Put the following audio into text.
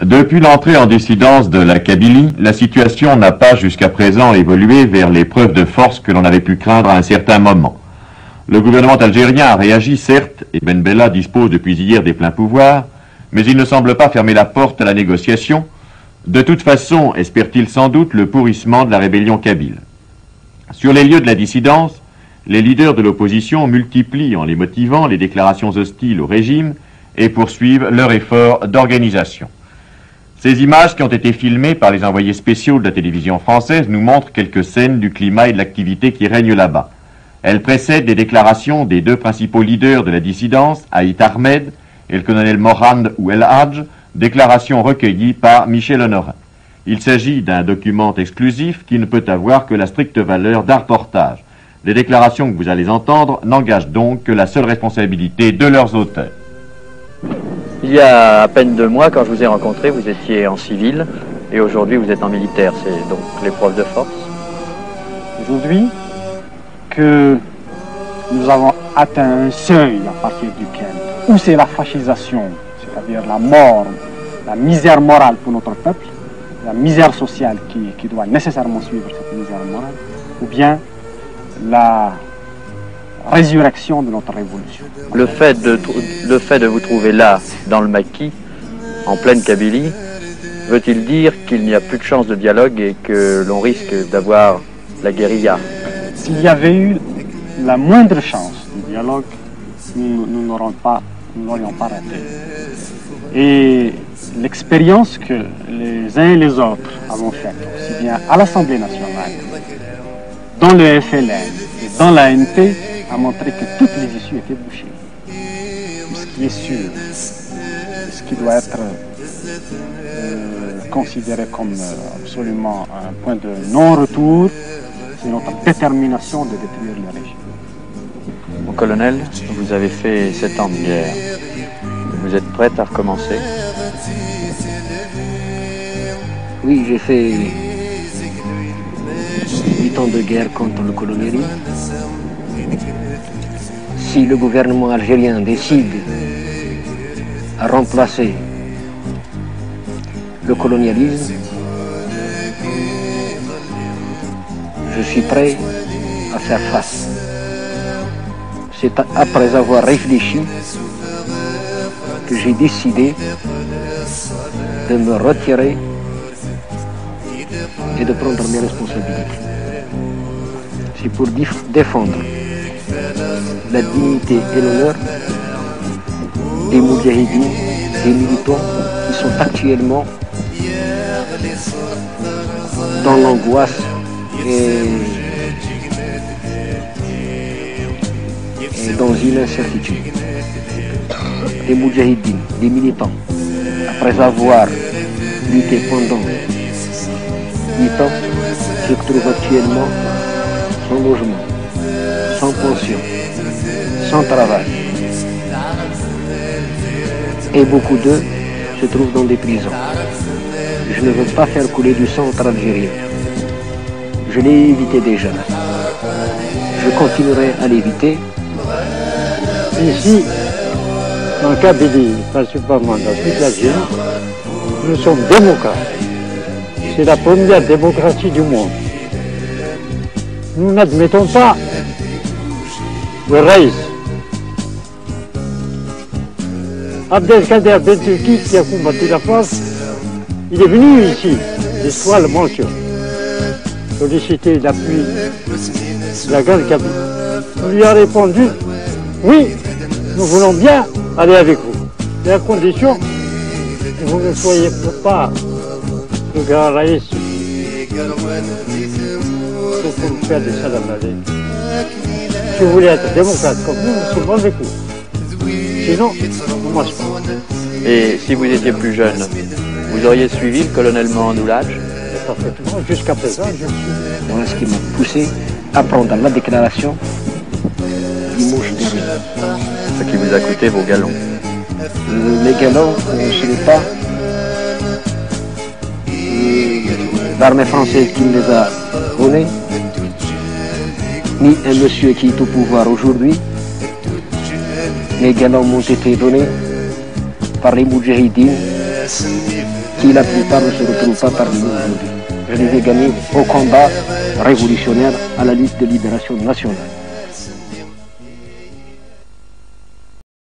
Depuis l'entrée en dissidence de la Kabylie, la situation n'a pas jusqu'à présent évolué vers les preuves de force que l'on avait pu craindre à un certain moment. Le gouvernement algérien a réagi, certes, et Ben Bella dispose depuis hier des pleins pouvoirs, mais il ne semble pas fermer la porte à la négociation. De toute façon, espère-t-il sans doute le pourrissement de la rébellion kabyle. Sur les lieux de la dissidence, les leaders de l'opposition multiplient en les motivant les déclarations hostiles au régime et poursuivent leur effort d'organisation. Ces images qui ont été filmées par les envoyés spéciaux de la télévision française nous montrent quelques scènes du climat et de l'activité qui règnent là-bas. Elles précèdent les déclarations des deux principaux leaders de la dissidence, Aït Ahmed et le colonel Morand ou El Hadj, déclarations recueillies par Michel Honorin. Il s'agit d'un document exclusif qui ne peut avoir que la stricte valeur d'un reportage. Les déclarations que vous allez entendre n'engagent donc que la seule responsabilité de leurs auteurs. Il y a à peine 2 mois, quand je vous ai rencontré, vous étiez en civil et aujourd'hui vous êtes en militaire. C'est donc l'épreuve de force. Aujourd'hui, que nous avons atteint un seuil à partir duquel, où c'est la fascisation, c'est-à-dire la mort, la misère morale pour notre peuple, la misère sociale qui doit nécessairement suivre cette misère morale, ou bien la résurrection de notre révolution. Le fait de vous trouver là, dans le maquis, en pleine Kabylie, veut-il dire qu'il n'y a plus de chance de dialogue et que l'on risque d'avoir la guérilla? S'il y avait eu la moindre chance de dialogue, nous n'aurions pas raté. Et l'expérience que les uns et les autres avons faite, aussi bien à l'Assemblée nationale, dans le FLN et dans l'ANP, a montré que toutes les issues étaient bouchées. Ce qui est sûr, ce qui doit être considéré comme absolument un point de non-retour, c'est notre détermination de détruire le régime. Mon colonel, vous avez fait 7 ans de guerre. Vous êtes prête à recommencer? Oui, j'ai fait 8 ans de guerre contre le colonialisme. Si le gouvernement algérien décide à remplacer le colonialisme, je suis prêt à faire face. C'est après avoir réfléchi que j'ai décidé de me retirer et de prendre mes responsabilités. C'est pour défendre la dignité et l'honneur des moudjahidines, des militants qui sont actuellement dans l'angoisse et dans une incertitude. Des moudjahidines, des militants, après avoir lutté pendant 8 ans, se trouvent actuellement sans logement, sans pension, sans travail. Et beaucoup d'eux se trouvent dans des prisons. Je ne veux pas faire couler du sang entre Algériens. Je l'ai évité déjà. Je continuerai à l'éviter. Ici, en Kabylie, principalement dans toute l'Algérie, nous sommes démocrates. C'est la première démocratie du monde. Nous n'admettons pas le raïs. Abdelkader Ben Turki, qui a combattu la France, il est venu ici, l'histoire le mentionne, solliciter l'appui de la grande Kabylie. On lui a répondu, oui, nous voulons bien aller avec vous, mais à condition que vous ne soyez pas le grand raïs pour nous faire des salam alek. Si vous voulez être démocrate comme nous sommes avec vous. Sinon, on ne marche pas. Et si vous étiez plus jeune, vous auriez suivi le colonel Mohandoulaj? Parfaitement, jusqu'à présent, je suis. Voilà ce qui m'a poussé à prendre la déclaration dimanche dernier. Ce qui vous a coûté vos galons. Les galons, ce n'est pas l'armée française qui me les a donnés, ni un monsieur qui est au pouvoir aujourd'hui. Les galons m'ont été donnés par les moudjahidines qui la plupart ne se retrouvent pas parmi nous aujourd'hui. Je les ai gagnés au combat révolutionnaire, à la lutte de libération nationale.